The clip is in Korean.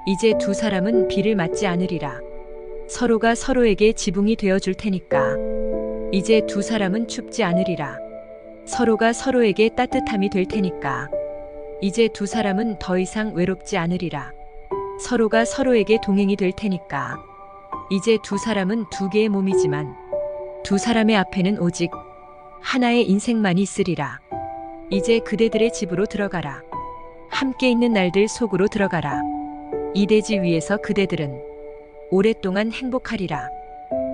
이제 두 사람은 비를 맞지 않으리라. 서로가 서로에게 지붕이 되어 줄 테니까. 이제 두 사람은 춥지 않으리라. 서로가 서로에게 따뜻함이 될 테니까. 이제 두 사람은 더 이상 외롭지 않으리라. 서로가 서로에게 동행이 될 테니까. 이제 두 사람은 두 개의 몸이지만 두 사람의 앞에는 오직 하나의 인생만이 있으리라. 이제 그대들의 집으로 들어가라. 함께 있는 날들 속으로 들어가라. 이 대지 위에서 그대들은 오랫동안 행복하리라.